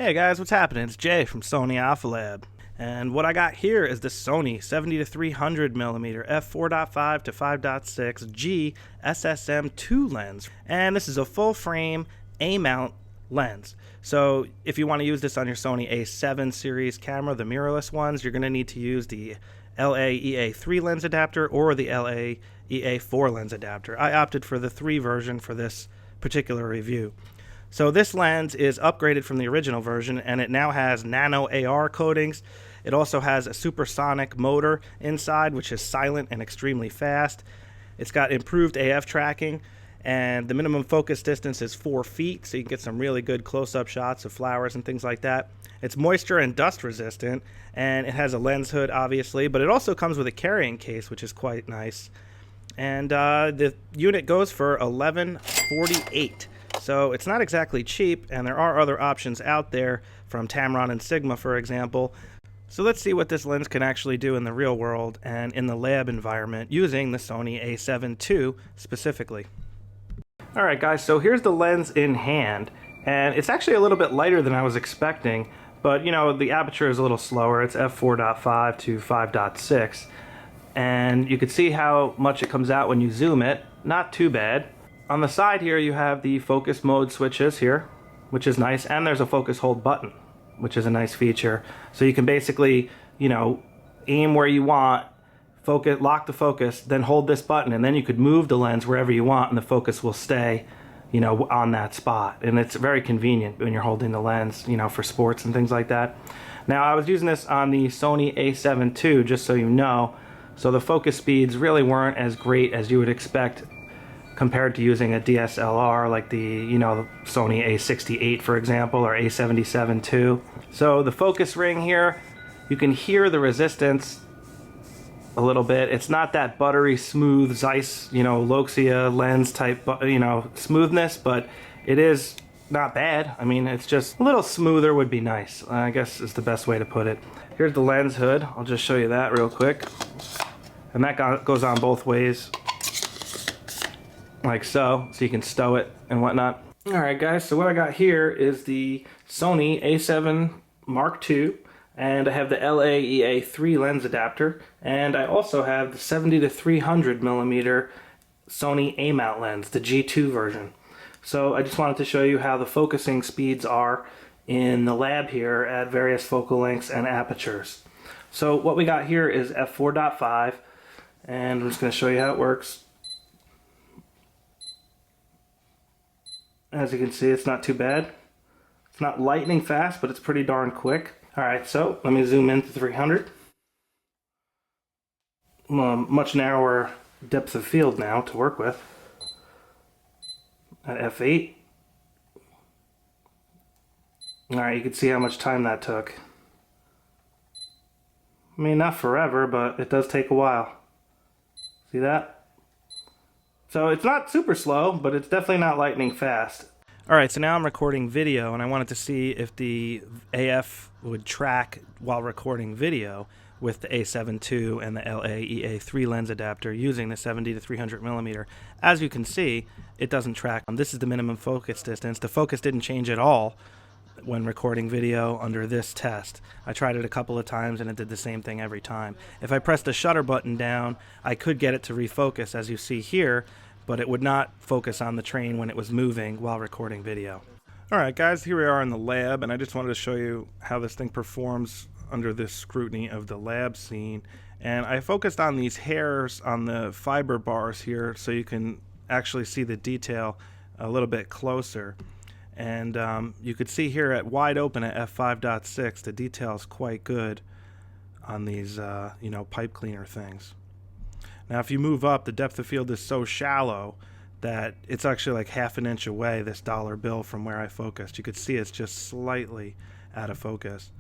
Hey guys, what's happening? It's Jay from Sony Lab. And what I got here is the Sony 70-300mm f4.5 to 5.6 G SSM II lens. And this is a full frame A-mount lens. So if you want to use this on your Sony A7 series camera, the mirrorless ones, you're going to need to use the LA-EA3 lens adapter or the LA-EA4 lens adapter. I opted for the 3 version for this particular review. So this lens is upgraded from the original version, and it now has nano AR coatings. It also has a supersonic motor inside, which is silent and extremely fast. It's got improved AF tracking, and the minimum focus distance is 4 feet, so you can get some really good close-up shots of flowers and things like that. It's moisture and dust resistant, and it has a lens hood, obviously, but it also comes with a carrying case, which is quite nice. And the unit goes for $1148. So it's not exactly cheap, and there are other options out there from Tamron and Sigma, for example. So let's see what this lens can actually do in the real world and in the lab environment using the Sony A7 II specifically. Alright guys, so here's the lens in hand, and it's actually a little bit lighter than I was expecting, but you know, the aperture is a little slower. It's f4.5 to 5.6, and you can see how much it comes out when you zoom it. Not too bad. On the side here you have the focus mode switches here, which is nice, and there's a focus hold button, which is a nice feature. So you can basically, you know, aim where you want, focus, lock the focus, then hold this button, and then you could move the lens wherever you want and the focus will stay, you know, on that spot. And it's very convenient when you're holding the lens, you know, for sports and things like that. Now I was using this on the Sony A7 II, just so you know, so the focus speeds really weren't as great as you would expect compared to using a DSLR like the, you know, Sony A68, for example, or A77 II. So the focus ring here, you can hear the resistance a little bit. It's not that buttery smooth Zeiss, you know, Loxia lens type, you know, smoothness, but it is not bad. I mean, it's just a little smoother would be nice, I guess is the best way to put it. Here's the lens hood. I'll just show you that real quick. And that goes on both ways, like so you can stow it and whatnot. Alright guys, so what I got here is the Sony A7 Mark II, and I have the LA-EA3 lens adapter, and I also have the 70-300mm Sony A-mount lens, the G2 version. So I just wanted to show you how the focusing speeds are in the lab here at various focal lengths and apertures. So what we got here is f4.5, and I'm just going to show you how it works. As you can see, it's not too bad. It's not lightning fast, but it's pretty darn quick. Alright, so let me zoom in to 300. Much narrower depth of field now to work with. At f8. Alright, you can see how much time that took. I mean, not forever, but it does take a while. See that? So it's not super slow, but it's definitely not lightning fast. Alright, so now I'm recording video, and I wanted to see if the AF would track while recording video with the A7 II and the LA-EA3 lens adapter using the 70-300mm. As you can see, it doesn't track. This is the minimum focus distance. The focus didn't change at all when recording video under this test. I tried it a couple of times and it did the same thing every time. If I pressed the shutter button down, I could get it to refocus, as you see here, but it would not focus on the train when it was moving while recording video. Alright guys, here we are in the lab, and I just wanted to show you how this thing performs under this scrutiny of the lab scene. And I focused on these hairs on the fiber bars here so you can actually see the detail a little bit closer. And you could see here at wide open at f5.6, the detail is quite good on these you know, pipe cleaner things. Now if you move up, the depth of field is so shallow that it's actually like ½ an inch away, this dollar bill, from where I focused. You could see it's just slightly out of focus.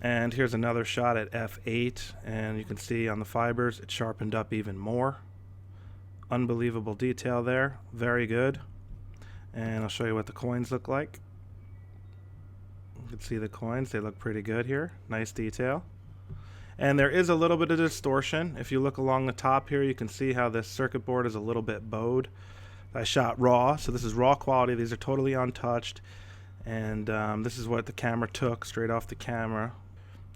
And here's another shot at f8, and you can see on the fibers it's sharpened up even more. Unbelievable detail there, very good. And I'll show you what the coins look like. You can see the coins, they look pretty good here, nice detail. And there is a little bit of distortion. If you look along the top here, you can see how this circuit board is a little bit bowed. I shot raw, so this is raw quality. These are totally untouched. And this is what the camera took straight off the camera.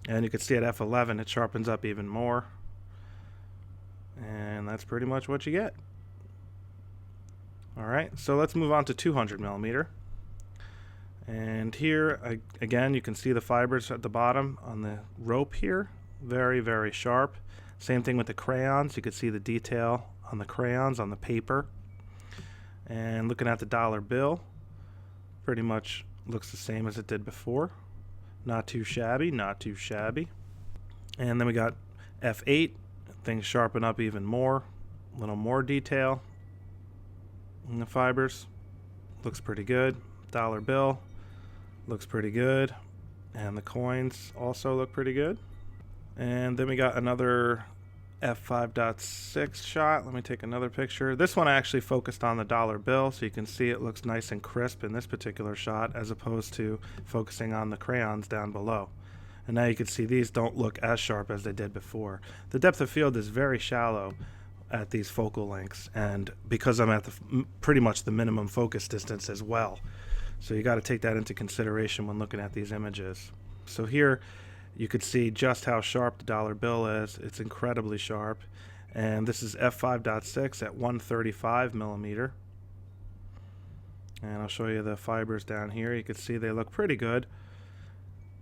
And you can see at f11 it sharpens up even more. And that's pretty much what you get. Alright, so let's move on to 200mm. And here, again, you can see the fibers at the bottom on the rope here. Very, very sharp. Same thing with the crayons. You can see the detail on the crayons, on the paper. And looking at the dollar bill, pretty much looks the same as it did before. Not too shabby, not too shabby. And then we got f8. Things sharpen up even more. A little more detail in the fibers. Looks pretty good. Dollar bill looks pretty good. And the coins also look pretty good. And then we got another f5.6 shot. Let me take another picture. This one I actually focused on the dollar bill, so you can see it looks nice and crisp in this particular shot as opposed to focusing on the crayons down below. And now you can see these don't look as sharp as they did before. The depth of field is very shallow at these focal lengths, and because I'm at pretty much the minimum focus distance as well. So you got to take that into consideration when looking at these images. So here you could see just how sharp the dollar bill is. It's incredibly sharp. And this is f5.6 at 135mm. And I'll show you the fibers down here. You can see they look pretty good.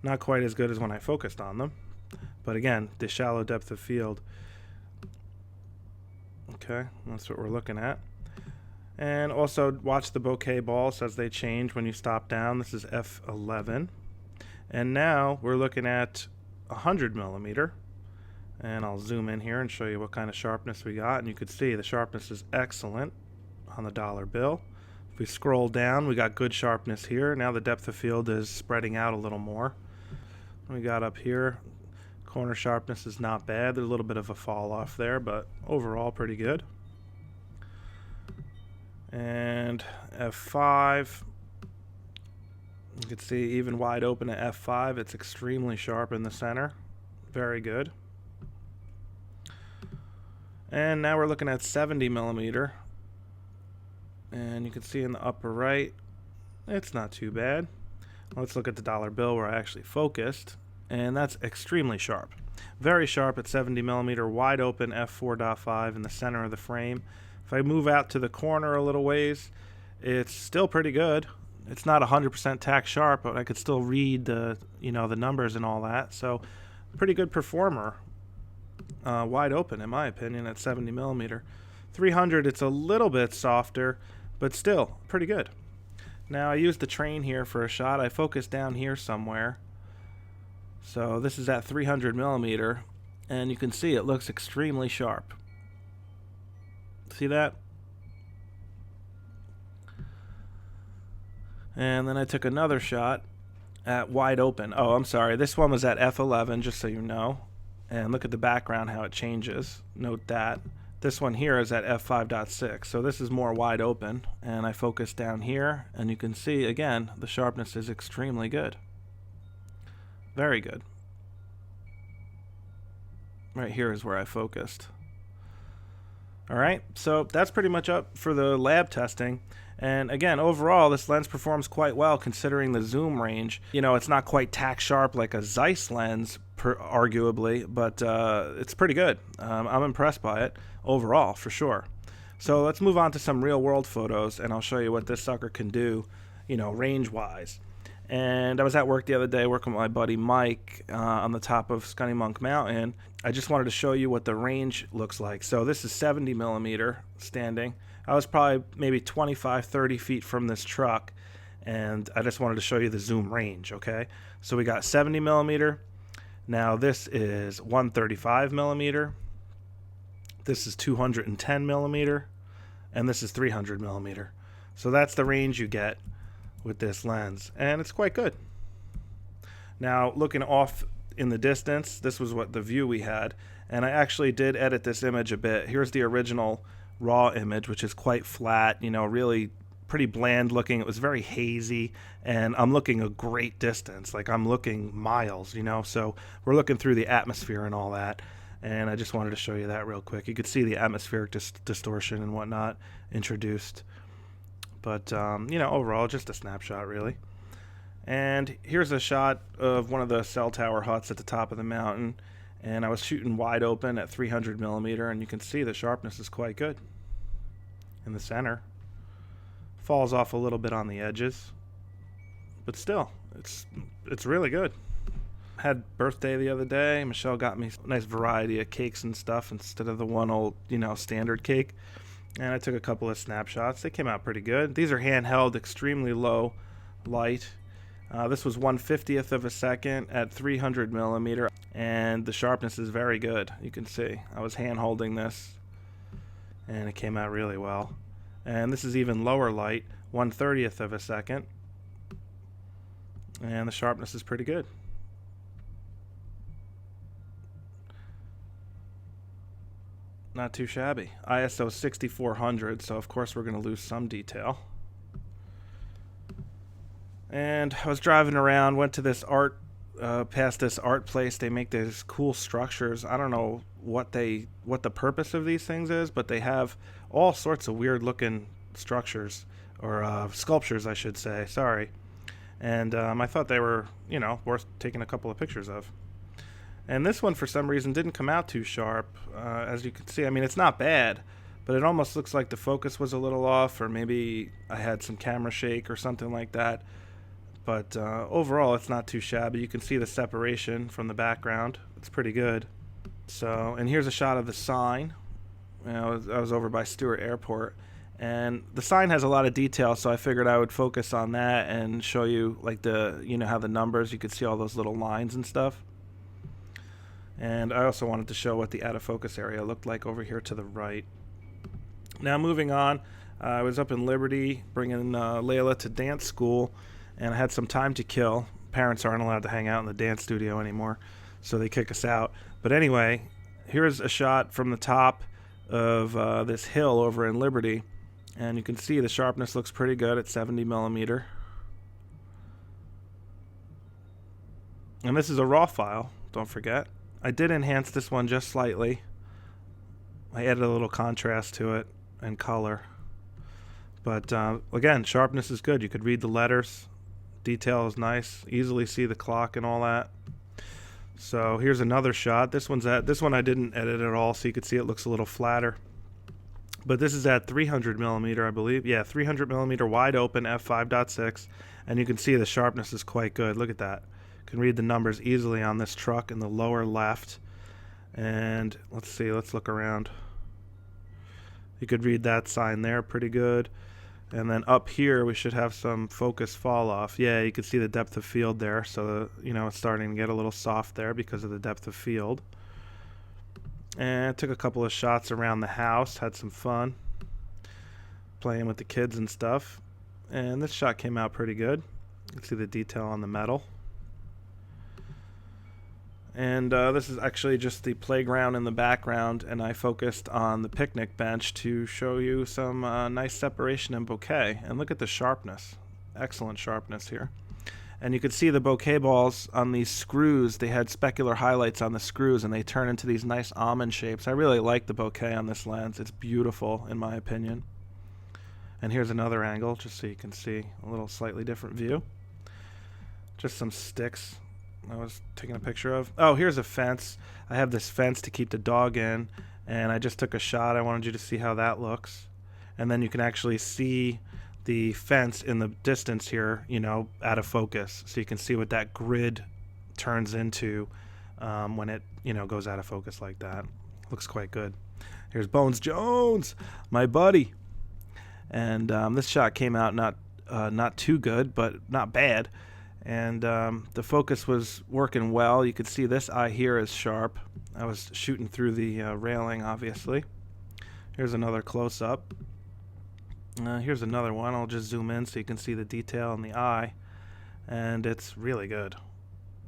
Not quite as good as when I focused on them. But again, the shallow depth of field. Okay, that's what we're looking at. And also watch the bokeh balls as they change when you stop down. This is f11. And now we're looking at 100mm, and I'll zoom in here and show you what kind of sharpness we got. And you can see the sharpness is excellent on the dollar bill. If we scroll down, we got good sharpness here. Now the depth of field is spreading out a little more. We got up here, corner sharpness is not bad. There's a little bit of a fall off there, but overall pretty good. And f5. You can see even wide open at f5, it's extremely sharp in the center. Very good. And now we're looking at 70mm. And you can see in the upper right, it's not too bad. Let's look at the dollar bill where I actually focused. And that's extremely sharp. Very sharp at 70mm, wide open f4.5 in the center of the frame. If I move out to the corner a little ways, it's still pretty good. It's not 100% tack sharp, but I could still read the numbers and all that. So, pretty good performer. Wide open, in my opinion, at 70mm. 300, it's a little bit softer, but still pretty good. Now I used the train here for a shot. I focused down here somewhere. So this is at 300mm, and you can see it looks extremely sharp. See that? And then I took another shot at wide open. Oh, I'm sorry. This one was at f11, just so you know. And look at the background, how it changes. Note that. This one here is at f5.6. So this is more wide open. And I focus down here, and you can see, again, the sharpness is extremely good. Very good. Right here is where I focused. Alright, so that's pretty much up for the lab testing. And again, overall, this lens performs quite well considering the zoom range. You know, it's not quite tack sharp like a Zeiss lens, arguably, but it's pretty good. I'm impressed by it overall, for sure. So let's move on to some real world photos, and I'll show you what this sucker can do, range-wise. And I was at work the other day working with my buddy Mike on the top of Scunnamunk Mountain. I just wanted to show you what the range looks like. So this is 70mm standing. I was probably maybe 25, 30 feet from this truck, and I just wanted to show you the zoom range, okay? So we got 70mm. Now this is 135mm. This is 210mm. And this is 300mm. So that's the range you get with this lens, and it's quite good. Now looking off in the distance, this was what the view we had, and I actually did edit this image a bit. Here's the original raw image, which is quite flat, really pretty bland looking. It was very hazy, and I'm looking a great distance, like I'm looking miles, so we're looking through the atmosphere and all that, and I just wanted to show you that real quick. You could see the atmospheric distortion and whatnot introduced. But, overall, just a snapshot, really. And here's a shot of one of the cell tower huts at the top of the mountain, and I was shooting wide open at 300mm, and you can see the sharpness is quite good in the center. Falls off a little bit on the edges, but still, it's really good. Had birthday the other day. Michelle got me a nice variety of cakes and stuff instead of the one old, standard cake. And I took a couple of snapshots. They came out pretty good. These are handheld, extremely low light. This was 1/50th of a second at 300mm, and the sharpness is very good. You can see I was hand holding this, and it came out really well. And this is even lower light, 1/30th of a second, and the sharpness is pretty good. Not too shabby. ISO 6400, so of course we're going to lose some detail. And I was driving around, went to this past this art place. They make these cool structures. I don't know what the purpose of these things is, but they have all sorts of weird looking structures, or sculptures I should say, sorry. And I thought they were, worth taking a couple of pictures of. And this one, for some reason, didn't come out too sharp. As you can see, I mean, it's not bad, but it almost looks like the focus was a little off, or maybe I had some camera shake or something like that. But overall, it's not too shabby. You can see the separation from the background. It's pretty good. So, and here's a shot of the sign. I was over by Stewart Airport, and the sign has a lot of detail, so I figured I would focus on that and show you, like, how the numbers, you could see all those little lines and stuff. And I also wanted to show what the out of focus area looked like over here to the right. Now moving on, I was up in Liberty bringing Layla to dance school, and I had some time to kill. Parents aren't allowed to hang out in the dance studio anymore, so they kick us out. But anyway, here's a shot from the top of this hill over in Liberty, and you can see the sharpness looks pretty good at 70mm. And this is a RAW file, don't forget. I did enhance this one just slightly. I added a little contrast to it and color. But again, sharpness is good. You could read the letters. Detail is nice. Easily see the clock and all that. So here's another shot. This one I didn't edit at all, so you could see it looks a little flatter. But this is at 300mm, I believe. Yeah, 300mm wide open f5.6, and you can see the sharpness is quite good. Look at that. Can read the numbers easily on this truck in the lower left. And let's see, let's look around. You could read that sign there pretty good. And then up here we should have some focus fall off. Yeah, you can see the depth of field there, so it's starting to get a little soft there because of the depth of field. And I took a couple of shots around the house, had some fun playing with the kids and stuff. And this shot came out pretty good. You can see the detail on the metal. And this is actually just the playground in the background, and I focused on the picnic bench to show you some nice separation and bokeh. And look at the sharpness. Excellent sharpness here. And you could see the bokeh balls on these screws. They had specular highlights on the screws, and they turn into these nice almond shapes. I really like the bokeh on this lens. It's beautiful, in my opinion. And here's another angle, just so you can see a little slightly different view. Just some sticks I was taking a picture of. Oh, here's a fence. I have this fence to keep the dog in, and I just took a shot. I wanted you to see how that looks. And then you can actually see the fence in the distance here, out of focus. So you can see what that grid turns into when it, goes out of focus like that. Looks quite good. Here's Bones Jones, my buddy. And this shot came out not too good, but not bad. And the focus was working well. You could see this eye here is sharp. I was shooting through the railing, obviously. Here's another close-up. Here's another one. I'll just zoom in so you can see the detail in the eye. And it's really good.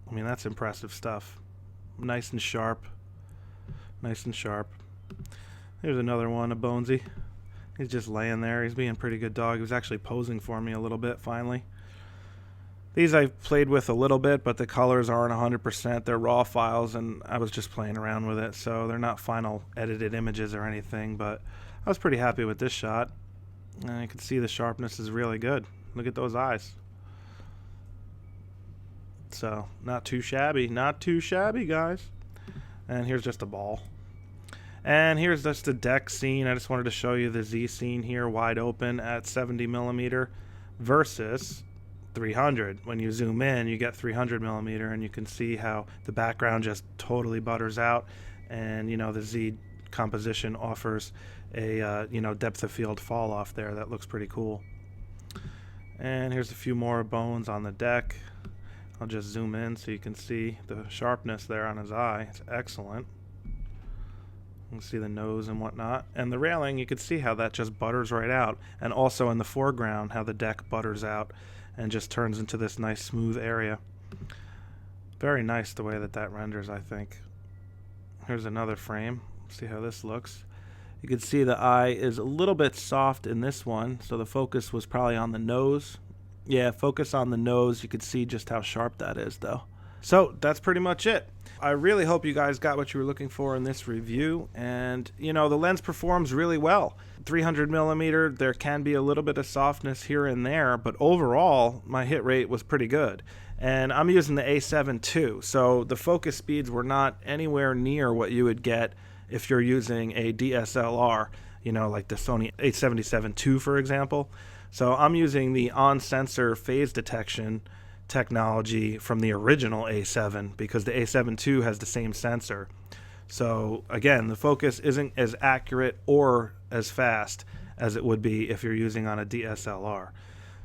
I mean, that's impressive stuff. Nice and sharp. Nice and sharp. Here's another one, a Bonesy. He's just laying there. He's being a pretty good dog. He was actually posing for me a little bit, finally. These I've played with a little bit, but the colors aren't 100%. They're raw files, and I was just playing around with it, so they're not final edited images or anything, but I was pretty happy with this shot. And you can see the sharpness is really good. Look at those eyes. So not too shabby, guys. And here's just a ball. And here's just the deck scene. I just wanted to show you the Z scene here, wide open at 70mm versus 300. When you zoom in, you get 300mm, and you can see how the background just totally butters out, and the Z composition offers a depth of field fall off there that looks pretty cool. And here's a few more bones on the deck. I'll just zoom in so you can see the sharpness there on his eye. It's excellent. You can see the nose and whatnot. And the railing, you can see how that just butters right out. And also in the foreground, how the deck butters out and just turns into this nice smooth area. Very nice the way that renders, I think. Here's another frame. See how this looks. You can see the eye is a little bit soft in this one, so the focus was probably on the nose. Yeah, focus on the nose. You could see just how sharp that is, though. So that's pretty much it. I really hope you guys got what you were looking for in this review. And, the lens performs really well. 300mm, there can be a little bit of softness here and there, but overall, my hit rate was pretty good. And I'm using the A7 II, so the focus speeds were not anywhere near what you would get if you're using a DSLR, like the Sony A7 II, for example. So I'm using the on-sensor phase detection technology from the original A7 because the A7 II has the same sensor. So again, the focus isn't as accurate or as fast as it would be if you're using on a DSLR.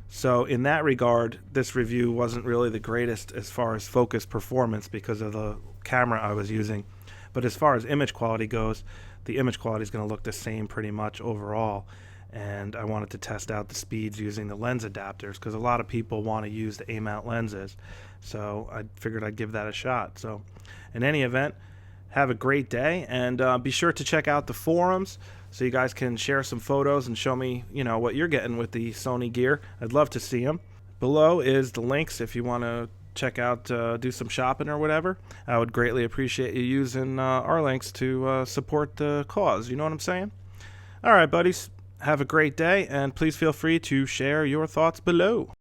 So in that regard, this review wasn't really the greatest as far as focus performance because of the camera I was using. But as far as image quality goes, the image quality is going to look the same pretty much overall. And I wanted to test out the speeds using the lens adapters because a lot of people want to use the A-mount lenses. So I figured I'd give that a shot. So in any event, have a great day, and be sure to check out the forums so you guys can share some photos and show me, what you're getting with the Sony gear. I'd love to see them. Below is the links if you want to check out, do some shopping or whatever. I would greatly appreciate you using our links to support the cause. You know what I'm saying? All right, buddies. Have a great day, and please feel free to share your thoughts below.